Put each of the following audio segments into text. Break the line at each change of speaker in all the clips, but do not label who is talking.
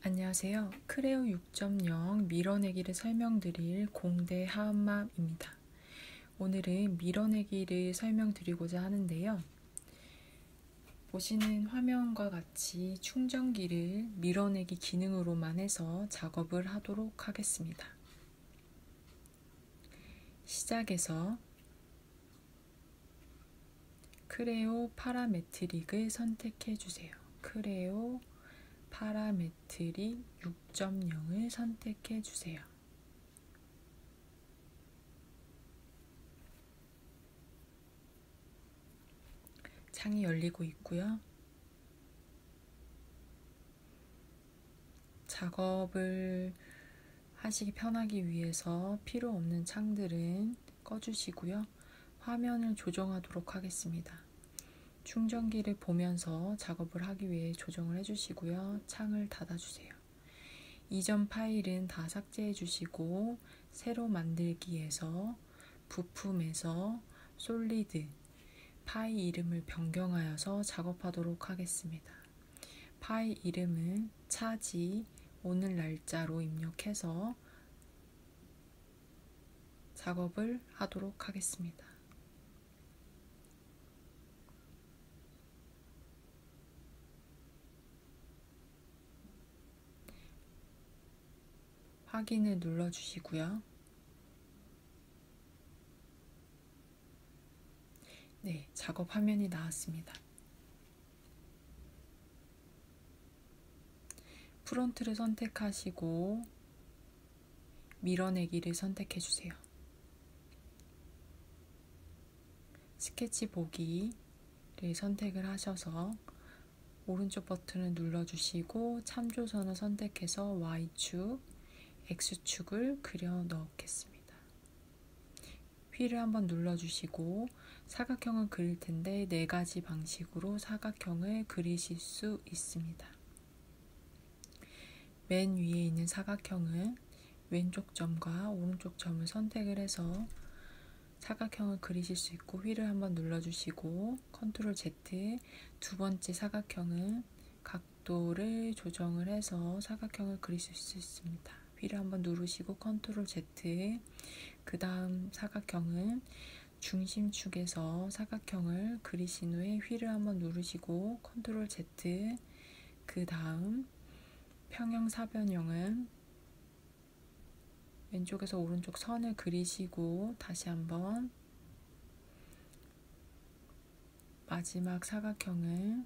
안녕하세요. 크레오 6.0 밀어내기를 설명드릴 공대 하은맘입니다. 오늘은 밀어내기를 설명드리고자 하는데요. 보시는 화면과 같이 충전기를 밀어내기 기능으로만 해서 작업을 하도록 하겠습니다. 시작해서 크레오 파라메트릭을 선택해 주세요. 크레오 파라메트릭 6.0을 선택해 주세요. 창이 열리고 있고요. 작업을 하시기 편하기 위해서 필요 없는 창들은 꺼주시고요. 화면을 조정하도록 하겠습니다. 충전기를 보면서 작업을 하기 위해 조정을 해주시고요. 창을 닫아주세요. 이전 파일은 다 삭제해 주시고 새로 만들기에서 부품에서 솔리드 파일 이름을 변경하여서 작업하도록 하겠습니다. 파일 이름은 차지 오늘 날짜로 입력해서 작업을 하도록 하겠습니다. 확인을 눌러주시고요. 네, 작업 화면이 나왔습니다. 프론트를 선택하시고 밀어내기를 선택해 주세요. 스케치 보기를 선택을 하셔서 오른쪽 버튼을 눌러주시고 참조선을 선택해서 Y축, X축을 그려 넣겠습니다. 휠을 한번 눌러주시고 사각형을 그릴 텐데 4가지 방식으로 사각형을 그리실 수 있습니다. 맨 위에 있는 사각형은 왼쪽 점과 오른쪽 점을 선택을 해서 사각형을 그리실 수 있고 휠을 한번 눌러주시고 컨트롤 Z. 두 번째 사각형은 각도를 조정을 해서 사각형을 그리실 수 있습니다. 휠을 한번 누르시고 컨트롤 Z. 그 다음 사각형은 중심축에서 사각형을 그리신 후에 휠을 한번 누르시고 컨트롤 Z. 그 다음 평형사변형은 왼쪽에서 오른쪽 선을 그리시고 다시 한번 마지막 사각형은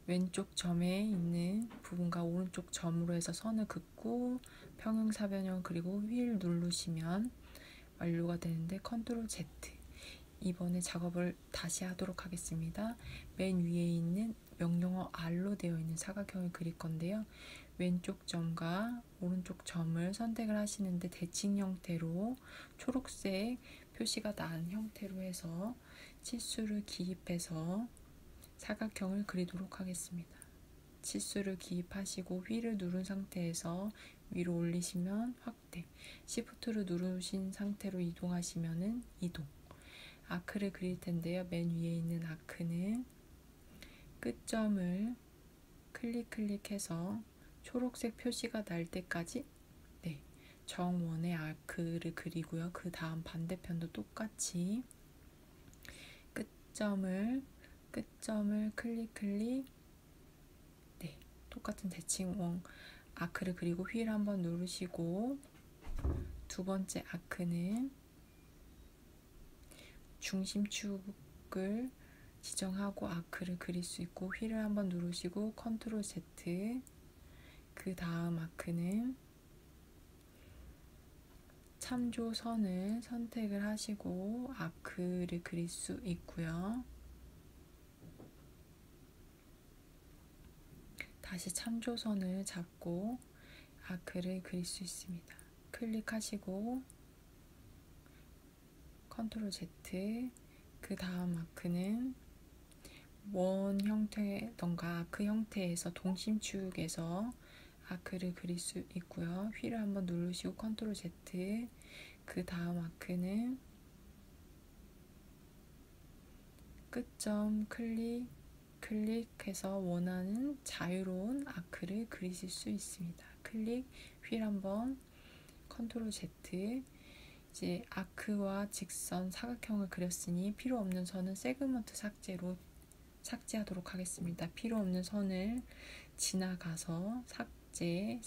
왼쪽 점에 있는 부분과 오른쪽 점으로 해서 선을 긋고 평형사변형 그리고 휠 누르시면 완료가 되는데 컨트롤 Z. 이번에 작업을 다시 하도록 하겠습니다. 맨 위에 있는 명령어 R로 되어 있는 사각형을 그릴 건데요. 왼쪽 점과 오른쪽 점을 선택을 하시는데 대칭 형태로 초록색 표시가 난 형태로 해서 치수를 기입해서 사각형을 그리도록 하겠습니다. 치수를 기입하시고 휠을 누른 상태에서 위로 올리시면 확대, 시프트를 누르신 상태로 이동하시면 이동. 아크를 그릴 텐데요. 맨 위에 있는 아크는 끝점을 클릭해서 초록색 표시가 날 때까지 정원의 아크를 그리고요. 그 다음 반대편도 똑같이 끝점을 클릭 똑같은 대칭 아크를 그리고 휠 한번 누르시고 두 번째 아크는 중심축을 지정하고 아크를 그릴 수 있고 휠을 한번 누르시고 컨트롤 Z. 그 다음 아크는 참조선을 선택을 하시고 아크를 그릴 수 있고요. 다시 참조선을 잡고 아크를 그릴 수 있습니다. 클릭하시고 컨트롤 Z. 그 다음 아크는 원 형태던가 아크 형태에서 동심축에서 아크를 그릴 수 있고요. 휠을 한번 누르시고 컨트롤 Z. 그 다음 아크는 끝점 클릭 클릭해서 원하는 자유로운 아크를 그리실 수 있습니다. 클릭, 휠 한번, 컨트롤 Z. 이제 아크와 직선, 사각형을 그렸으니 필요 없는 선은 세그먼트 삭제로 삭제하도록 하겠습니다. 필요 없는 선을 지나가서 삭제,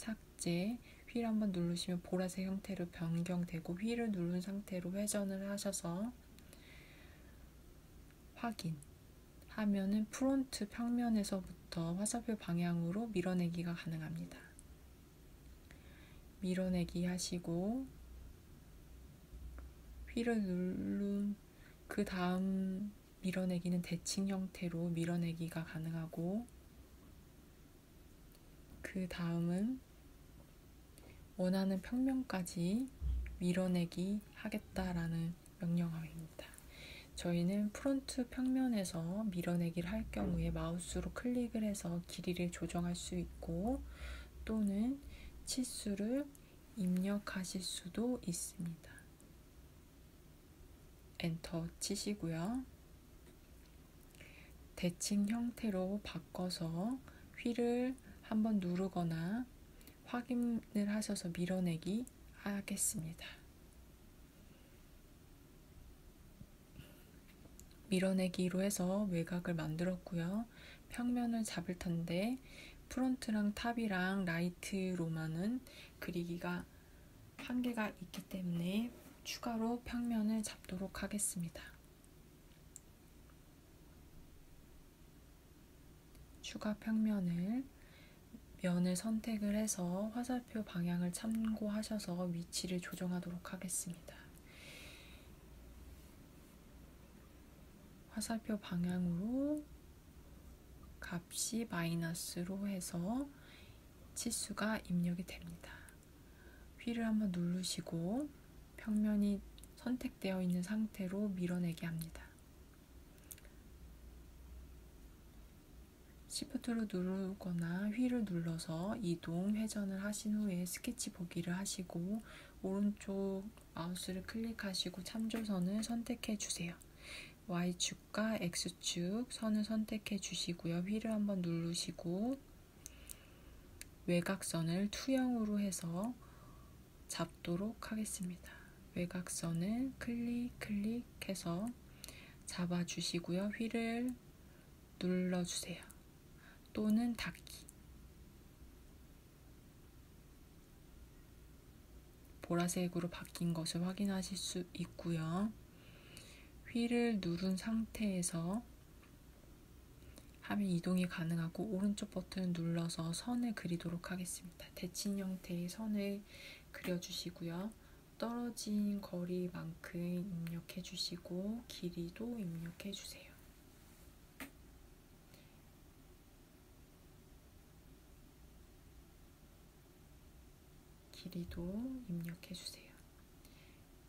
휠 한번 누르시면 보라색 형태로 변경되고, 휠을 누른 상태로 회전을 하셔서 확인 하면은 프론트 평면에서부터 화살표 방향으로 밀어내기가 가능합니다. 밀어내기 하시고 휠을 누른 그 다음 밀어내기는 대칭 형태로 밀어내기가 가능하고, 그 다음은 원하는 평면까지 밀어내기 하겠다라는 명령어입니다. 저희는 프론트 평면에서 밀어내기를 할 경우에 마우스로 클릭을 해서 길이를 조정할 수 있고, 또는 치수를 입력하실 수도 있습니다. 엔터 치시고요. 대칭 형태로 바꿔서 휠을 한번 누르거나 확인을 하셔서 밀어내기 하겠습니다. 밀어내기로 해서 외곽을 만들었고요. 평면을 잡을 텐데 프론트랑 탑이랑 라이트로만은 그리기가 한계가 있기 때문에 추가로 평면을 잡도록 하겠습니다. 추가 평면을 면을 선택을 해서 화살표 방향을 참고하셔서 위치를 조정하도록 하겠습니다. 화살표 방향으로 값이 마이너스로 해서 치수가 입력이 됩니다. 휠을 한번 누르시고 평면이 선택되어 있는 상태로 밀어내게 합니다. 시프트로 누르거나 휠을 눌러서 이동, 회전을 하신 후에 스케치 보기를 하시고 오른쪽 마우스를 클릭하시고 참조선을 선택해 주세요. Y축과 X축 선을 선택해 주시고요. 휠을 한번 누르시고 외곽선을 투영으로 해서 잡도록 하겠습니다. 외곽선을 클릭해서 잡아주시고요. 휠을 눌러주세요. 또는 닫기. 보라색으로 바뀐 것을 확인하실 수 있고요. 휠을 누른 상태에서 하면 이동이 가능하고, 오른쪽 버튼을 눌러서 선을 그리도록 하겠습니다. 대칭 형태의 선을 그려주시고요. 떨어진 거리만큼 입력해 주시고 길이도 입력해 주세요. 길이도 입력해 주세요.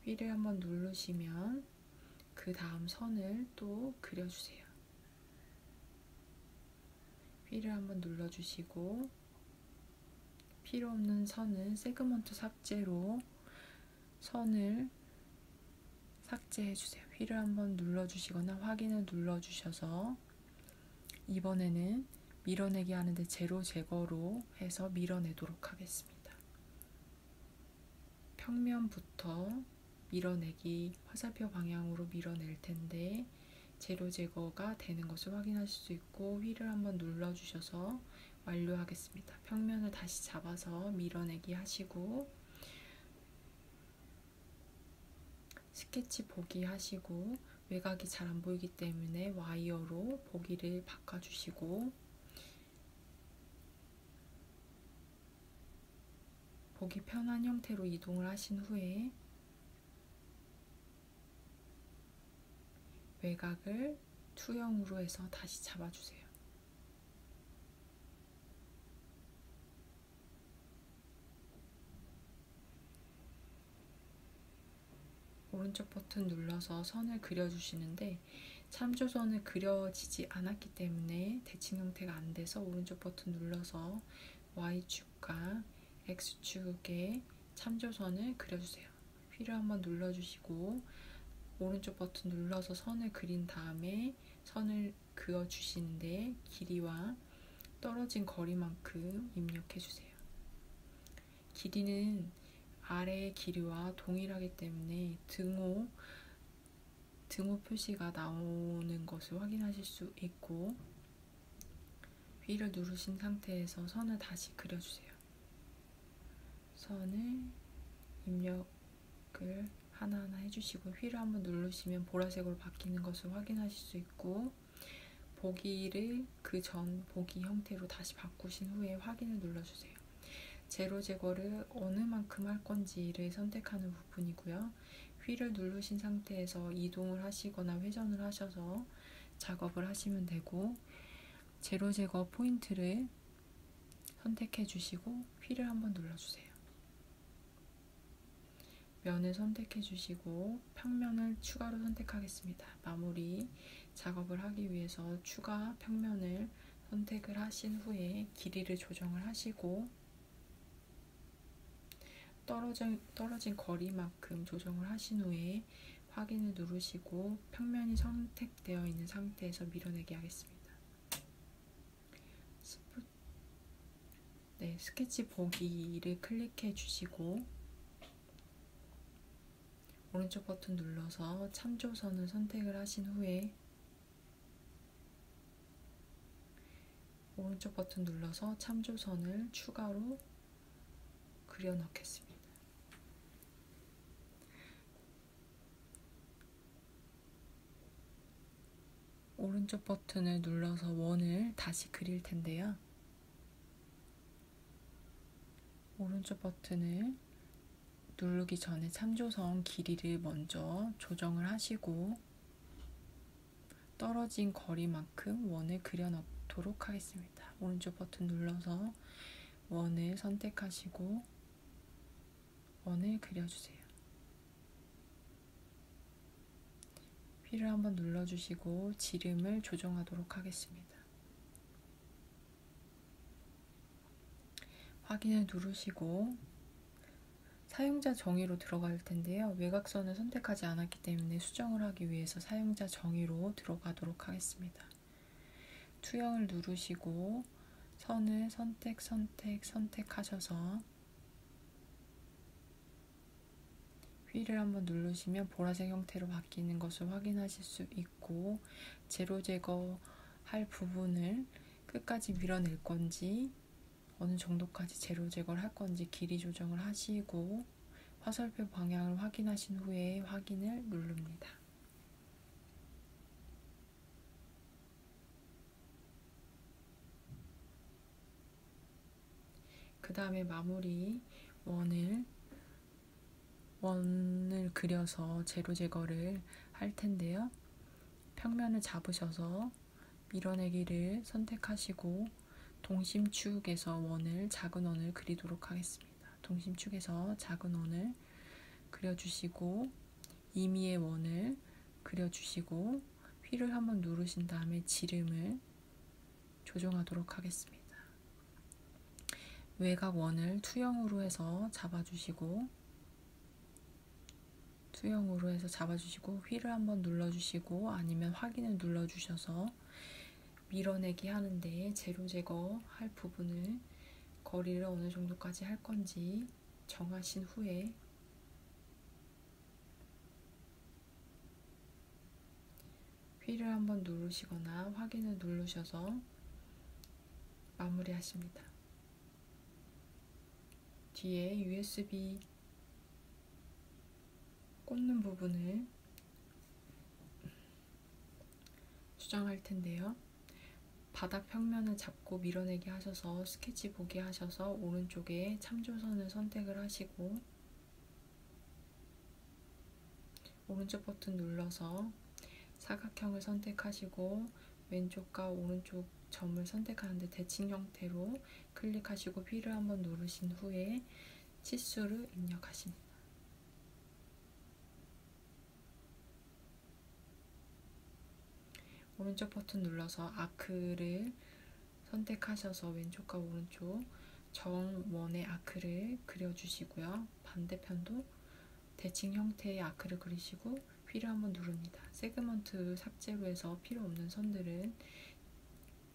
휠을 한번 누르시면 그 다음 선을 또 그려주세요. 휠을 한번 눌러주시고 필요 없는 선은 세그먼트 삭제로 선을 삭제해 주세요. 휠을 한번 눌러주시거나 확인을 눌러주셔서 이번에는 밀어내기 하는데 제로 제거로 해서 밀어내도록 하겠습니다. 평면부터 밀어내기 화살표 방향으로 밀어낼 텐데 제로 제거가 되는 것을 확인하실 수 있고, 휠을 한번 눌러주셔서 완료하겠습니다. 평면을 다시 잡아서 밀어내기 하시고 스케치 보기 하시고, 외곽이 잘 안 보이기 때문에 와이어로 보기를 바꿔주시고 보기 편한 형태로 이동을 하신 후에 외곽을 투영으로 해서 다시 잡아주세요. 오른쪽 버튼 눌러서 선을 그려주시는데 참조선을 그려지지 않았기 때문에 대칭 형태가 안 돼서 오른쪽 버튼 눌러서 Y축과 X축에 참조선을 그려주세요. 휠을 한번 눌러주시고 오른쪽 버튼 눌러서 선을 그린 다음에 선을 그어 주시는데 길이와 떨어진 거리만큼 입력해 주세요. 길이는 아래의 길이와 동일하기 때문에 등호 표시가 나오는 것을 확인하실 수 있고, V를 누르신 상태에서 선을 다시 그려주세요. 선을 입력을 하나하나 해주시고, 휠을 한번 누르시면 보라색으로 바뀌는 것을 확인하실 수 있고, 보기를 그 전 보기 형태로 다시 바꾸신 후에 확인을 눌러주세요. 제로 제거를 어느 만큼 할 건지를 선택하는 부분이고요. 휠을 누르신 상태에서 이동을 하시거나 회전을 하셔서 작업을 하시면 되고, 제로 제거 포인트를 선택해 주시고 휠을 한번 눌러주세요. 면을 선택해 주시고 평면을 추가로 선택하겠습니다. 마무리 작업을 하기 위해서 추가 평면을 선택을 하신 후에 길이를 조정을 하시고 떨어진 거리만큼 조정을 하신 후에 확인을 누르시고 평면이 선택되어 있는 상태에서 밀어내기 하겠습니다. 스케치 보기를 클릭해 주시고 오른쪽 버튼 눌러서 참조선을 선택을 하신 후에 오른쪽 버튼 눌러서 참조선을 추가로 그려 넣겠습니다. 오른쪽 버튼을 눌러서 원을 다시 그릴 텐데요. 오른쪽 버튼을 누르기 전에 참조선 길이를 먼저 조정을 하시고 떨어진 거리만큼 원을 그려 넣도록 하겠습니다. 오른쪽 버튼 눌러서 원을 선택하시고 원을 그려주세요. 휠을 한번 눌러주시고 지름을 조정하도록 하겠습니다. 확인을 누르시고 사용자 정의로 들어갈 텐데요. 외곽선을 선택하지 않았기 때문에 수정을 하기 위해서 사용자 정의로 들어가도록 하겠습니다. 투영을 누르시고 선을 선택하셔서 휠을 한번 누르시면 보라색 형태로 바뀌는 것을 확인하실 수 있고, 제로 제거할 부분을 끝까지 밀어낼 건지 어느 정도까지 제로 제거를 할 건지 길이 조정을 하시고 화살표 방향을 확인하신 후에 확인을 누릅니다. 그 다음에 마무리 원을 그려서 제로 제거를 할 텐데요. 평면을 잡으셔서 밀어내기를 선택하시고 동심축에서 작은 원을 그리도록 하겠습니다. 동심축에서 작은 원을 그려주시고 임의의 원을 그려주시고 휠을 한번 누르신 다음에 지름을 조정하도록 하겠습니다. 외곽 원을 투영으로 해서 잡아주시고 휠을 한번 눌러주시고 아니면 확인을 눌러주셔서 밀어내기 하는데 제로 제거 할 부분을 거리를 어느 정도까지 할 건지 정하신 후에 휠을 한번 누르시거나 확인을 누르셔서 마무리 하십니다. 뒤에 USB 꽂는 부분을 수정할 텐데요. 바닥 평면을 잡고 밀어내기 하셔서 스케치 보기 하셔서 오른쪽에 참조선을 선택을 하시고 오른쪽 버튼 눌러서 사각형을 선택하시고 왼쪽과 오른쪽 점을 선택하는데 대칭 형태로 클릭하시고 휠을 한번 누르신 후에 치수를 입력하십니다. 오른쪽 버튼 눌러서 아크를 선택하셔서 왼쪽과 오른쪽 정원의 아크를 그려주시고요. 반대편도 대칭 형태의 아크를 그리시고 휠을 한번 누릅니다. 세그먼트 삭제로 해서 필요 없는 선들은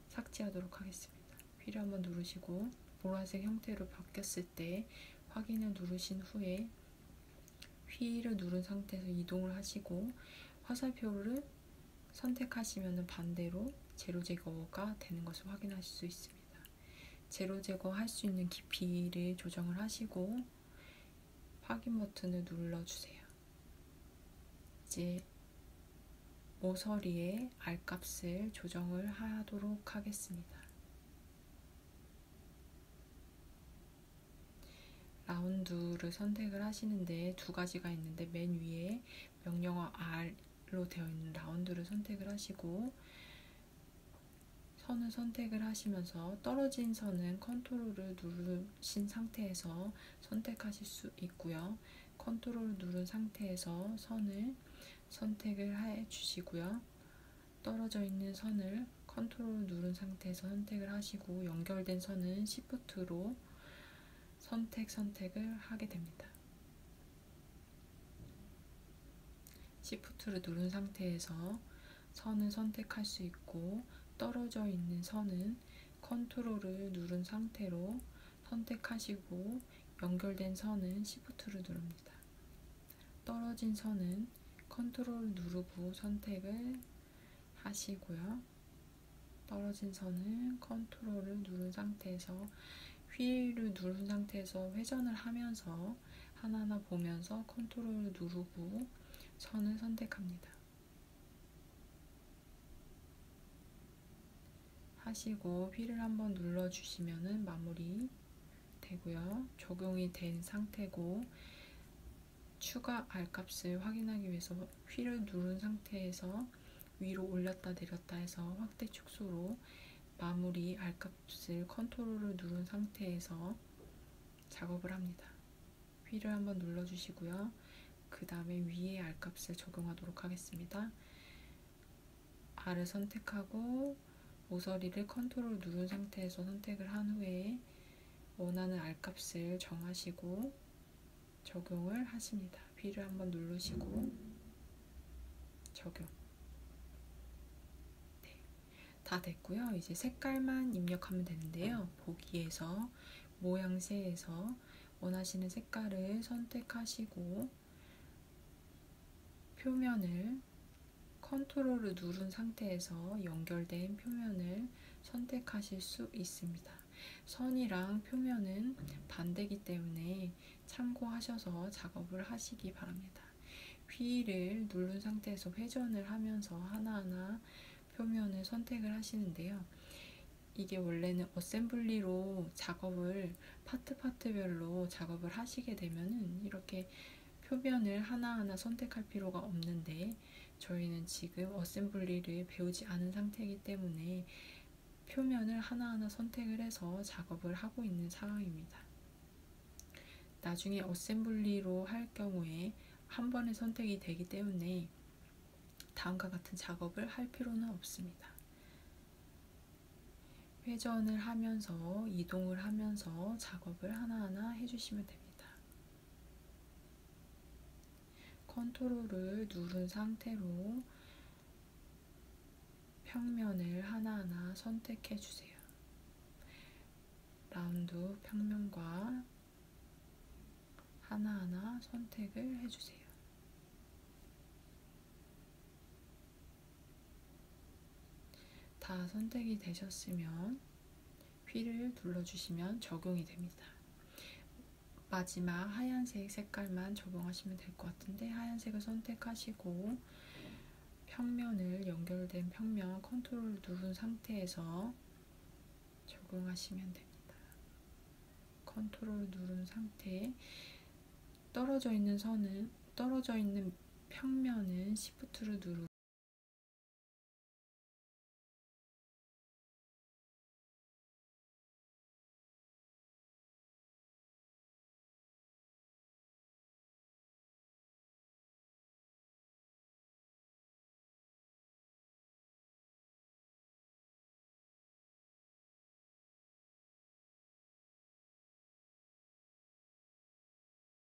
삭제하도록 하겠습니다. 휠을 한번 누르시고 보라색 형태로 바뀌었을 때 확인을 누르신 후에 휠을 누른 상태에서 이동을 하시고 화살표를 선택하시면 반대로 제로 제거가 되는 것을 확인하실 수 있습니다. 제로 제거할 수 있는 깊이를 조정을 하시고 확인 버튼을 눌러주세요. 이제 모서리의 R값을 조정을 하도록 하겠습니다. 라운드를 선택을 하시는데 두 가지가 있는데 맨 위에 명령어 R로 되어 있는 라운드를 선택을 하시고 선을 선택을 하시면서 떨어진 선은 컨트롤을 누르신 상태에서 선택하실 수 있고요. 컨트롤을 누른 상태에서 선을 선택을 해 주시고요. 떨어져 있는 선을 컨트롤을 누른 상태에서 선택을 하시고 연결된 선은 Shift로 선택을 하게 됩니다. Shift를 누른 상태에서 선을 선택할 수 있고 떨어져 있는 선은 컨트롤을 누른 상태로 선택하시고 연결된 선은 Shift를 누릅니다. 떨어진 선은 컨트롤을 누르고 선택을 하시고요. 떨어진 선은 컨트롤을 누른 상태에서 휠을 누른 상태에서 회전을 하면서 하나하나 보면서 컨트롤을 누르고 선을 선택합니다. 하시고 휠을 한번 눌러주시면 마무리 되고요. 적용이 된 상태고 추가 R값을 확인하기 위해서 휠을 누른 상태에서 위로 올렸다 내렸다 해서 확대 축소로 마무리 R값을 컨트롤을 누른 상태에서 작업을 합니다. 휠을 한번 눌러주시고요. 그 다음에 위에 R값을 적용하도록 하겠습니다. R을 선택하고 모서리를 컨트롤 누른 상태에서 선택을 한 후에 원하는 R값을 정하시고 적용을 하십니다. 휠을 한번 누르시고 적용. 네, 다 됐고요. 이제 색깔만 입력하면 되는데요. 보기에서 모양새에서 원하시는 색깔을 선택하시고 표면을 컨트롤을 누른 상태에서 연결된 표면을 선택하실 수 있습니다. 선이랑 표면은 반대이기 때문에 참고하셔서 작업을 하시기 바랍니다. 휠을 누른 상태에서 회전을 하면서 하나하나 표면을 선택을 하시는데요. 이게 원래는 어셈블리로 작업을 파트별로 작업을 하시게 되면은 이렇게 표면을 하나하나 선택할 필요가 없는데 저희는 지금 어셈블리를 배우지 않은 상태이기 때문에 표면을 하나하나 선택을 해서 작업을 하고 있는 상황입니다. 나중에 어셈블리로 할 경우에 한 번에 선택이 되기 때문에 다음과 같은 작업을 할 필요는 없습니다. 회전을 하면서 이동을 하면서 작업을 하나하나 해주시면 됩니다. 컨트롤을 누른 상태로 평면을 하나하나 선택해 주세요. 라운드 평면과 하나하나 선택을 해주세요. 다 선택이 되셨으면 휠을 눌러주시면 적용이 됩니다. 마지막 하얀색 색깔만 적용하시면 될 것 같은데 하얀색을 선택하시고 평면을 연결된 평면 컨트롤을 누른 상태에서 적용하시면 됩니다. 컨트롤 누른 상태에 떨어져 있는 평면은 Shift를